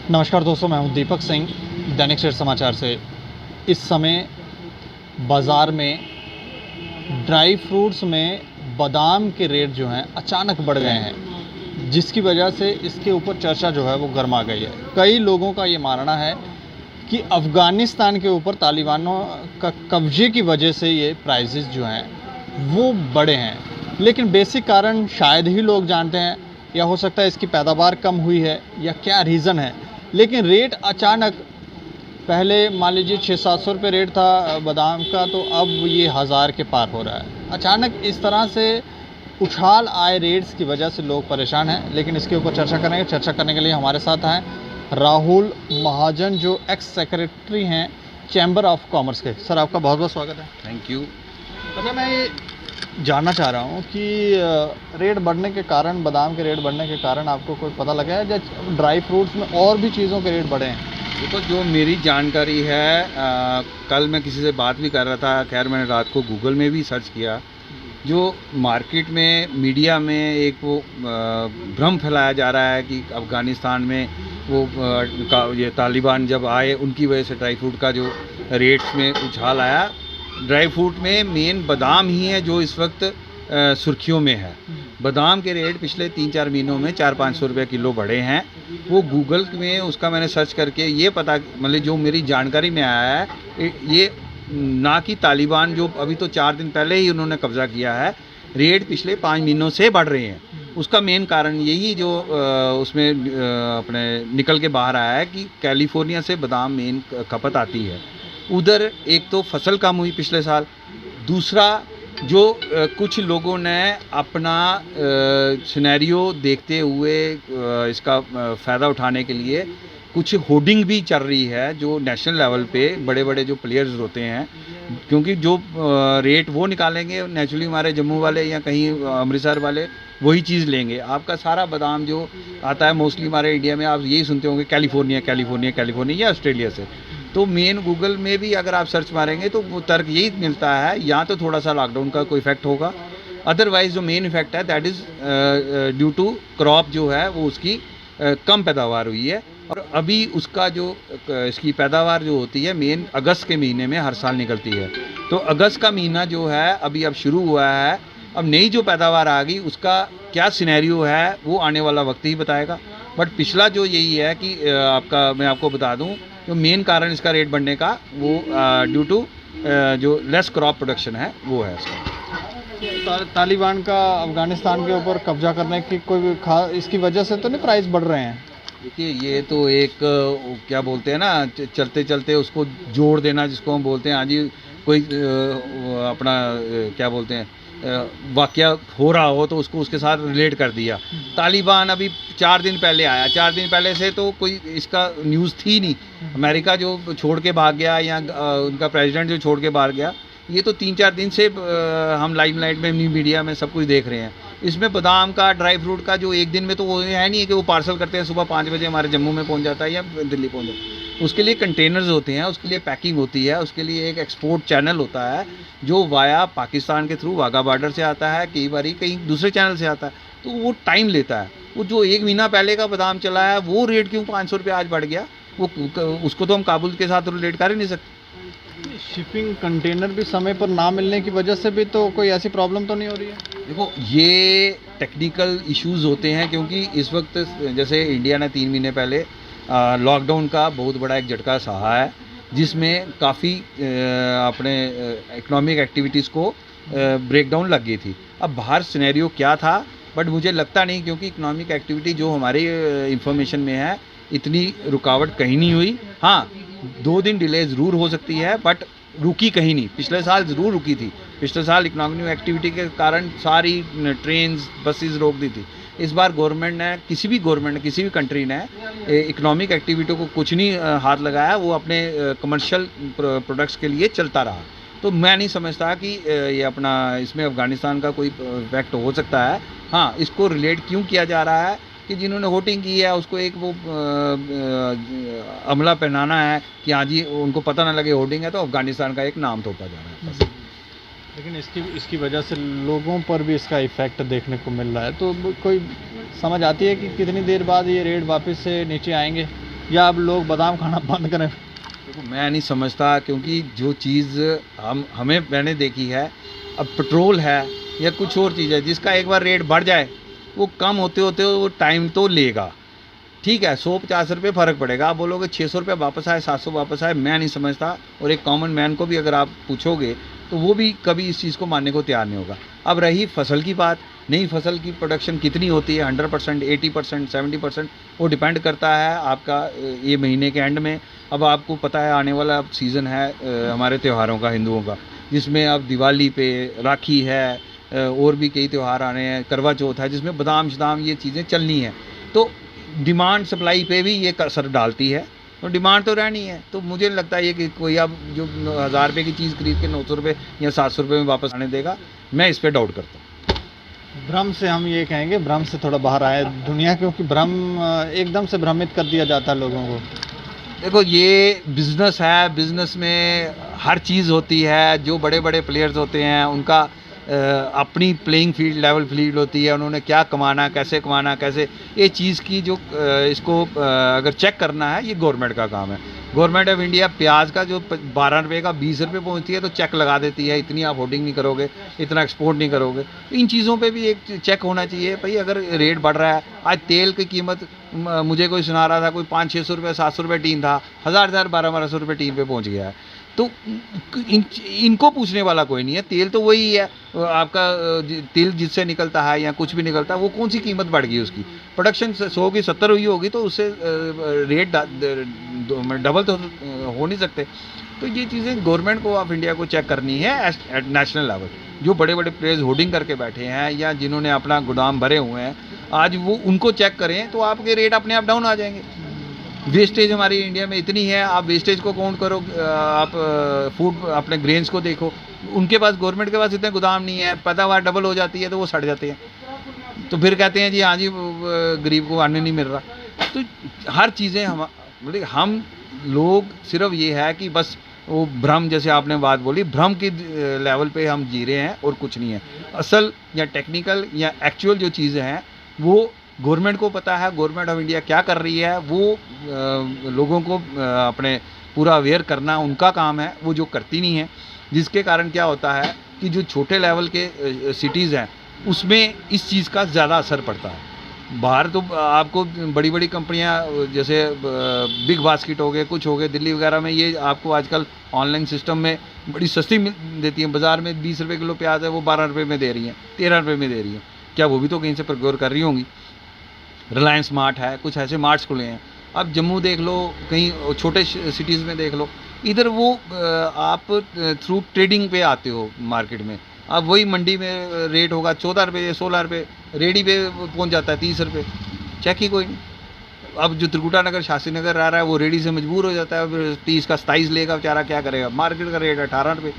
नमस्कार दोस्तों, मैं हूं दीपक सिंह दैनिक सवेरा समाचार से। इस समय बाज़ार में ड्राई फ्रूट्स में बादाम के रेट जो हैं अचानक बढ़ गए हैं, जिसकी वजह से इसके ऊपर चर्चा जो है वो गर्मा गई है। कई लोगों का ये मानना है कि अफ़गानिस्तान के ऊपर तालिबानों का कब्जे की वजह से ये प्राइसेस जो हैं वो बढ़े हैं, लेकिन बेसिक कारण शायद ही लोग जानते हैं, या हो सकता है इसकी पैदावार कम हुई है या क्या रीज़न है। लेकिन रेट अचानक, पहले मान लीजिए 600-700 रुपये रेट था बादाम का, तो अब ये 1000 के पार हो रहा है। अचानक इस तरह से उछाल आए रेट्स की वजह से लोग परेशान हैं, लेकिन इसके ऊपर चर्चा करेंगे। चर्चा करने के लिए हमारे साथ हैं राहुल महाजन, जो एक्स सेक्रेटरी हैं चैम्बर ऑफ कॉमर्स के। सर, आपका बहुत बहुत स्वागत है। Thank you. अच्छा, मैं ये जानना चाह रहा हूँ कि रेट बढ़ने के कारण, बादाम के रेट बढ़ने के कारण आपको कोई पता लगा है, या ड्राई फ्रूट्स में और भी चीज़ों के रेट बढ़े हैं? देखो, जो मेरी जानकारी है, कल मैं किसी से बात भी कर रहा था, खैर मैंने रात को गूगल में भी सर्च किया। जो मार्केट में, मीडिया में एक वो भ्रम फैलाया जा रहा है कि अफ़गानिस्तान में ये तालिबान जब आए उनकी वजह से ड्राई फ्रूट का जो रेट्स में उछाल आया। ड्राई फ्रूट में मेन बादाम ही है जो इस वक्त सुर्खियों में है। बादाम के रेट पिछले 3-4 महीनों में 400-500 रुपये किलो बढ़े हैं। वो गूगल में उसका मैंने सर्च करके ये पता, मतलब जो मेरी जानकारी में आया है, ये ना कि तालिबान जो अभी तो 4 दिन पहले ही उन्होंने कब्ज़ा किया है, रेट पिछले 5 महीनों से बढ़ रहे हैं। उसका मेन कारण यही जो उसमें अपने निकल के बाहर आया है कि कैलिफोर्निया से बादाम मेन खपत आती है। उधर एक तो फसल कम हुई पिछले साल, दूसरा जो कुछ लोगों ने अपना सिनेरियो देखते हुए इसका फ़ायदा उठाने के लिए कुछ होर्डिंग भी चल रही है, जो नेशनल लेवल पे बड़े बड़े जो प्लेयर्स होते हैं, क्योंकि जो रेट वो निकालेंगे नेचुरली हमारे जम्मू वाले या कहीं अमृतसर वाले वही चीज़ लेंगे। आपका सारा बादाम जो आता है मोस्टली हमारे इंडिया में, आप यही सुनते होंगे कैलिफोर्निया कैलिफोर्निया कैलिफोर्निया या ऑस्ट्रेलिया से। तो मेन गूगल में भी अगर आप सर्च मारेंगे तो वो तर्क यही मिलता है, या तो थोड़ा सा लॉकडाउन का कोई इफेक्ट होगा, अदरवाइज जो मेन इफेक्ट है that is due to crop जो है वो उसकी कम पैदावार हुई है। और अभी उसका जो इसकी पैदावार जो होती है मेन अगस्त के महीने में हर साल निकलती है। तो अगस्त का महीना जो है अभी अब शुरू हुआ है, अब नई जो पैदावार आ गई उसका क्या सिनेरियो है वो आने वाला वक्त ही बताएगा। बट पिछला जो यही है कि मैं आपको बता दूं, जो मेन कारण इसका रेट बढ़ने का वो ड्यू टू जो लेस क्रॉप प्रोडक्शन है वो है इसका। तालिबान का अफ़गानिस्तान के ऊपर कब्जा करने की कोई इसकी वजह से तो नहीं प्राइस बढ़ रहे हैं? देखिए, ये तो एक क्या बोलते हैं ना, चलते चलते उसको जोड़ देना जिसको हम बोलते हैं। हाँ जी, कोई अपना क्या बोलते हैं वाक़या हो रहा हो तो उसको उसके साथ रिलेट कर दिया। तालिबान अभी 4 दिन पहले आया, 4 दिन पहले से तो कोई इसका न्यूज़ थी नहीं। अमेरिका जो छोड़ के भाग गया या उनका प्रेसिडेंट जो छोड़ के भाग गया, ये तो 3-4 दिन से हम लाइमलाइट में, मीडिया में सब कुछ देख रहे हैं। इसमें बादाम का, ड्राई फ्रूट का जो एक दिन में तो वो है नहीं है कि वो पार्सल करते हैं सुबह 5 बजे हमारे जम्मू में पहुंच जाता है या दिल्ली पहुंच जाता है। उसके लिए कंटेनर्स होते हैं, उसके लिए पैकिंग होती है, उसके लिए एक एक्सपोर्ट चैनल होता है जो वाया पाकिस्तान के थ्रू वाघा बॉर्डर से आता है, कई बार कहीं दूसरे चैनल से आता है, तो वो टाइम लेता है। वो जो 1 महीना पहले का बादाम चला है वो रेट क्यों 500 रुपये आज बढ़ गया, वो उसको तो हम काबुल के साथ रिलेट कर ही नहीं सकते। शिपिंग कंटेनर भी समय पर ना मिलने की वजह से भी तो कोई ऐसी प्रॉब्लम तो नहीं हो रही है? देखो, ये टेक्निकल इश्यूज़ होते हैं, क्योंकि इस वक्त जैसे इंडिया ने 3 महीने पहले लॉकडाउन का बहुत बड़ा एक झटका सहा है, जिसमें काफ़ी अपने इकोनॉमिक एक्टिविटीज़ को ब्रेकडाउन लग गई थी। अब बाहर सिनेरियो क्या था, बट मुझे लगता नहीं, क्योंकि इकोनॉमिक एक्टिविटी जो हमारी इंफॉर्मेशन में है इतनी रुकावट कहीं नहीं हुई। हाँ, 2 दिन डिले ज़रूर हो सकती है, बट रुकी कहीं नहीं। पिछले साल ज़रूर रुकी थी। पिछले साल इकोनॉमिक एक्टिविटी के कारण सारी ट्रेन्स, बसेस रोक दी थी। इस बार किसी भी कंट्री ने इकोनॉमिक एक्टिविटी को कुछ नहीं हाथ लगाया, वो अपने कमर्शियल प्रोडक्ट्स के लिए चलता रहा। तो मैं नहीं समझता कि ये अपना इसमें अफ़गानिस्तान का कोई इफेक्ट हो सकता है। हाँ, इसको रिलेट क्यों किया जा रहा है कि जिन्होंने वोटिंग की है उसको एक वो अमला पहनाना है कि हाँ जी उनको पता ना लगे वोटिंग है, तो अफ़गानिस्तान का एक नाम थोपा जा रहा है। लेकिन इसकी वजह से लोगों पर भी इसका इफ़ेक्ट देखने को मिल रहा है, तो कोई समझ आती है कि कितनी देर बाद ये रेट वापस से नीचे आएंगे? या अब लोग बादाम खाना बंद करें? देखो मैं नहीं समझता, क्योंकि जो चीज़ मैंने देखी है, अब पेट्रोल है या कुछ और चीज़ है जिसका एक बार रेट बढ़ जाए, वो कम होते होते वो टाइम तो लेगा। ठीक है, 150 रुपये फ़र्क पड़ेगा। आप बोलोगे 600 रुपये वापस आए, 700 वापस आए, मैं नहीं समझता। और एक कॉमन मैन को भी अगर आप पूछोगे तो वो भी कभी इस चीज़ को मानने को तैयार नहीं होगा। अब रही फसल की बात, नई फसल की प्रोडक्शन कितनी होती है, 100%, 80%, 70%, वो डिपेंड करता है आपका ये महीने के एंड में। अब आपको पता है आने वाला अब सीज़न है हमारे त्योहारों का, हिंदुओं का, जिसमें अब दिवाली पे, राखी है, और भी कई त्यौहार आ रहे हैं, करवा चौथ है, जिसमें बादाम शदाम ये चीज़ें चलनी हैं। तो डिमांड सप्लाई पे भी ये असर डालती है, तो डिमांड तो रहनी है। तो मुझे लगता है कि कोई अब जो 1000 रुपये की चीज़ खरीद के 900 रुपये या 700 रुपये में वापस आने देगा, मैं इस पर डाउट करता हूँ। भ्रम से हम ये कहेंगे, भ्रम से थोड़ा बाहर आए दुनिया, क्योंकि भ्रम एकदम से भ्रमित कर दिया जाता है लोगों को। देखो ये बिज़नेस है, बिज़नेस में हर चीज़ होती है। जो बड़े बड़े प्लेयर्स होते हैं उनका अपनी प्लेइंग फील्ड, लेवल फील्ड होती है, उन्होंने क्या कमाना, कैसे ये चीज़ की जो इसको अगर चेक करना है, ये गवर्नमेंट का काम है। गवर्नमेंट ऑफ इंडिया प्याज का जो 12 रुपये का 20 रुपये पहुंचती है तो चेक लगा देती है, इतनी आप होर्डिंग नहीं करोगे, इतना एक्सपोर्ट नहीं करोगे। इन चीज़ों पे भी एक चेक होना चाहिए भाई। अगर रेट बढ़ रहा है, आज तेल की कीमत मुझे कोई सुना रहा था, कोई 500-600 रुपये, 700 रुपये टीन था, 1200 रुपये टीन पे पहुँच गया है। तो इनको पूछने वाला कोई नहीं है। तेल तो वही है आपका, तेल जिससे निकलता है या कुछ भी निकलता है, वो कौन सी कीमत बढ़ गई उसकी। प्रोडक्शन 100 की 70 हुई होगी तो उससे रेट डबल तो हो नहीं सकते। तो ये चीज़ें गवर्नमेंट को ऑफ इंडिया को चेक करनी है एट नेशनल लेवल। जो बड़े बड़े प्लेयर्स होर्डिंग करके बैठे हैं या जिन्होंने अपना गोदाम भरे हुए हैं, आज वो उनको चेक करें तो आपके रेट अपने आप डाउन आ जाएंगे। वेस्टेज हमारी इंडिया में इतनी है, आप वेस्टेज को काउंट करो, आप फूड अपने ग्रेन्स को देखो, उनके पास, गवर्नमेंट के पास इतने गोदाम नहीं है, पैदावार डबल हो जाती है तो वो सड़ जाते हैं। तो फिर कहते हैं जी हाँ जी गरीब को अन्न नहीं मिल रहा। तो हर चीज़ें हम लोग सिर्फ ये है कि बस वो भ्रम, जैसे आपने बात बोली, भ्रम की लेवल पे हम जी रहे हैं और कुछ नहीं है। असल या टेक्निकल या एक्चुअल जो चीज़ें हैं वो गवर्नमेंट को पता है। गवर्नमेंट ऑफ इंडिया क्या कर रही है, वो लोगों को अपने पूरा अवेयर करना उनका काम है, वो जो करती नहीं है। जिसके कारण क्या होता है कि जो छोटे लेवल के सिटीज़ हैं उसमें इस चीज़ का ज़्यादा असर पड़ता है। बाहर तो आपको बड़ी बड़ी कंपनियां जैसे बिग बास्केट हो गए, कुछ हो गए, दिल्ली वगैरह में ये आपको आजकल ऑनलाइन सिस्टम में बड़ी सस्ती देती हैं। बाज़ार में 20 रुपये किलो प्याज है, वो 12 रुपये में दे रही हैं, 13 रुपये में दे रही हैं। क्या वो भी तो कहीं से प्रोक्योर कर रही होंगी। रिलायंस मार्ट है, कुछ ऐसे मार्ट्स खुले हैं। अब जम्मू देख लो, कहीं छोटे सिटीज़ में देख लो, इधर वो आप थ्रू ट्रेडिंग पे आते हो मार्केट में। अब वही मंडी में रेट होगा 14 रुपये, 16 रुपये, रेडी पे पहुंच जाता है 30 रुपये, चेक ही कोई नहीं। अब जो त्रिकुटा नगर, शास्त्री नगर रह रहा है, वो रेडी से मजबूर हो जाता है, फिर 30 का 27 लेगा बेचारा, क्या करेगा। मार्केट का रेट है 18 रुपये,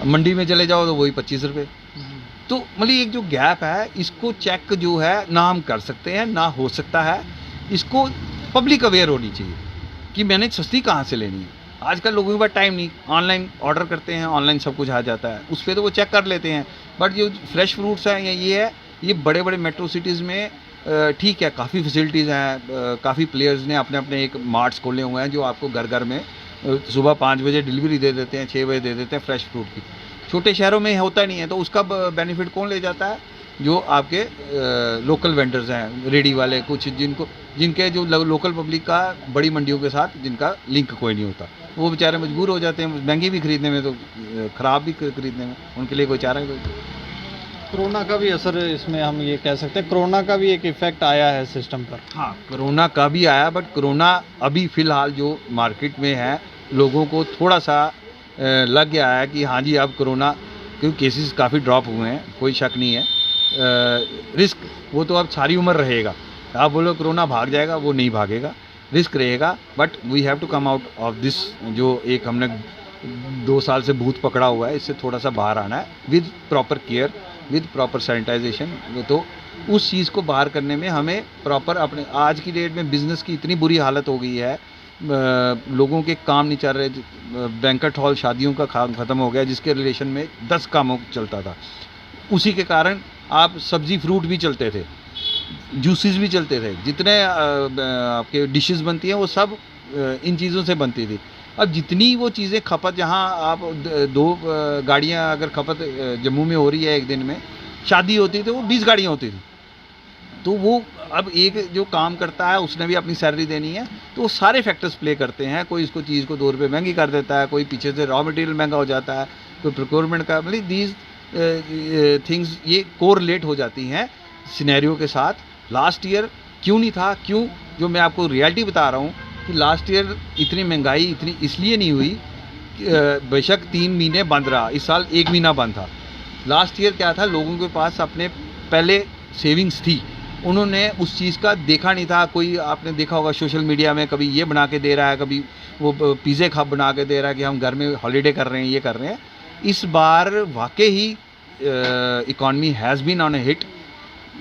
मंडी में चले जाओ तो वही 25 रुपये। तो मतलब एक जो गैप है, इसको चेक जो है ना हम कर सकते हैं ना हो सकता है। इसको पब्लिक अवेयर होनी चाहिए कि मैंने सस्ती कहाँ से लेनी है। आजकल लोगों के पास टाइम नहीं, ऑनलाइन ऑर्डर करते हैं, ऑनलाइन सब कुछ आ जाता है, उस पर तो वो चेक कर लेते हैं। बट जो फ्रेश फ्रूट्स हैं या ये है, ये बड़े बड़े मेट्रो सिटीज़ में ठीक है, काफ़ी फैसिलिटीज़ हैं, काफ़ी प्लेयर्स ने अपने अपने एक मार्ट्स खोले हुए हैं जो आपको घर घर में सुबह 5 बजे डिलीवरी दे देते हैं, 6 बजे दे देते हैं फ्रेश फ्रूट की। छोटे शहरों में होता नहीं है, तो उसका बेनिफिट कौन ले जाता है? जो आपके लोकल वेंडर्स हैं, रेडी वाले, कुछ जिनके जो लोकल पब्लिक का बड़ी मंडियों के साथ जिनका लिंक कोई नहीं होता, वो बेचारे मजबूर हो जाते हैं महंगी भी खरीदने में, तो ख़राब भी खरीदने में। उनके लिए कोई चारा ही कोई। कोरोना का भी असर इसमें हम ये कह सकते हैं, कोरोना का भी एक इफ़ेक्ट आया है सिस्टम पर। हाँ, कोरोना का भी आया, बट कोरोना अभी फ़िलहाल जो मार्केट में है, लोगों को थोड़ा सा लग गया है कि हाँ जी अब कोरोना, क्योंकि केसेस काफ़ी ड्रॉप हुए हैं, कोई शक नहीं है। रिस्क वो तो अब सारी उम्र रहेगा। आप बोलो कोरोना भाग जाएगा, वो नहीं भागेगा, रिस्क रहेगा। But we have to come out of this, जो एक हमने 2 साल से भूत पकड़ा हुआ है, इससे थोड़ा सा बाहर आना है with proper care, with proper sanitization. तो उस चीज़ को बाहर करने में हमें प्रॉपर अपने, आज की डेट में बिज़नेस की इतनी बुरी हालत हो गई है, लोगों के काम नहीं चल रहे। बैंकेट हॉल शादियों का ख़त्म हो गया, जिसके रिलेशन में 10 कामों चलता था। उसी के कारण आप सब्ज़ी फ्रूट भी चलते थे, जूसेस भी चलते थे, जितने आपके डिशेस बनती हैं वो सब इन चीज़ों से बनती थी। अब जितनी वो चीज़ें खपत, जहाँ आप दो गाड़ियाँ अगर खपत जम्मू में हो रही है एक दिन में, शादी होती थी वो 20 गाड़ियाँ होती थी। तो वो अब एक जो काम करता है उसने भी अपनी सैलरी देनी है, तो वो सारे फैक्टर्स प्ले करते हैं। कोई इसको चीज़ को 2 रुपये महंगी कर देता है, कोई पीछे से रॉ मटेरियल महंगा हो जाता है, कोई प्रोक्योरमेंट का, मतलब दीज थिंग्स ये कोरिलेट हो जाती हैं सिनेरियो के साथ। लास्ट ईयर क्यों नहीं था, क्यों, जो मैं आपको रियलिटी बता रहा हूँ कि लास्ट ईयर इतनी महंगाई इतनी इसलिए नहीं हुई, बेशक 3 महीने बंद रहा, इस साल 1 महीना बंद था। लास्ट ईयर क्या था, लोगों के पास अपने पहले सेविंग्स थी, उन्होंने उस चीज़ का देखा नहीं था। कोई आपने देखा होगा सोशल मीडिया में, कभी ये बना के दे रहा है, कभी वो पिज़्ज़े खा बना के दे रहा है कि हम घर में हॉलीडे कर रहे हैं, ये कर रहे हैं। इस बार वाकई ही economy has been on a hit,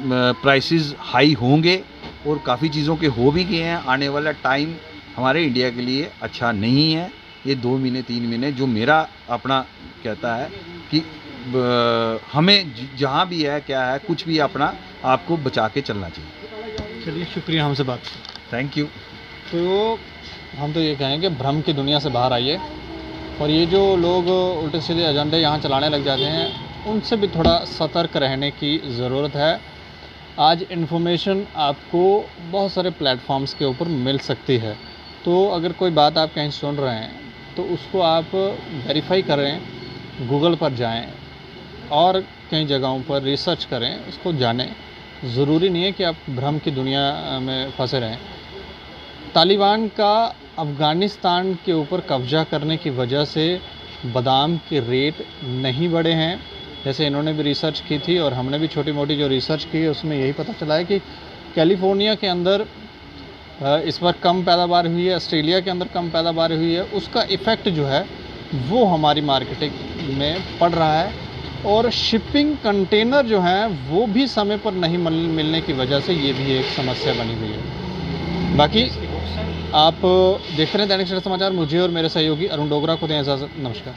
prices high होंगे और काफ़ी चीज़ों के हो भी गए हैं। आने वाला टाइम हमारे इंडिया के लिए अच्छा नहीं है। ये 2 महीने 3 महीने जो मेरा अपना कहता है कि हमें जहाँ भी है क्या है, कुछ भी अपना आपको बचा के चलना चाहिए। चलिए, शुक्रिया हमसे बात। Thank you. तो हम तो ये कहेंगे भ्रम की दुनिया से बाहर आइए, और ये जो लोग उल्टे सीधे एजेंडे यहाँ चलाने लग जाते हैं, उनसे भी थोड़ा सतर्क रहने की ज़रूरत है। आज इन्फॉर्मेशन आपको बहुत सारे प्लेटफॉर्म्स के ऊपर मिल सकती है, तो अगर कोई बात आप कहीं सुन रहे हैं तो उसको आप वेरीफाई करें, गूगल पर जाएं और कई जगहों पर रिसर्च करें, उसको जानें। ज़रूरी नहीं है कि आप भ्रम की दुनिया में फंसे रहें। तालिबान का अफ़गानिस्तान के ऊपर कब्ज़ा करने की वजह से बादाम के रेट नहीं बढ़े हैं, जैसे इन्होंने भी रिसर्च की थी और हमने भी छोटी मोटी जो रिसर्च की है उसमें यही पता चला है कि कैलिफोर्निया के अंदर इस बार कम पैदावार हुई है, ऑस्ट्रेलिया के अंदर कम पैदावार हुई है। उसका इफ़ेक्ट जो है वो हमारी मार्केटिंग में पड़ रहा है, और शिपिंग कंटेनर जो हैं वो भी समय पर नहीं मिलने की वजह से ये भी एक समस्या बनी हुई है। बाकी आप देखते रहें दैनिक सवेरा समाचार। मुझे और मेरे सहयोगी अरुण डोगरा को दें इजाज़त। नमस्कार।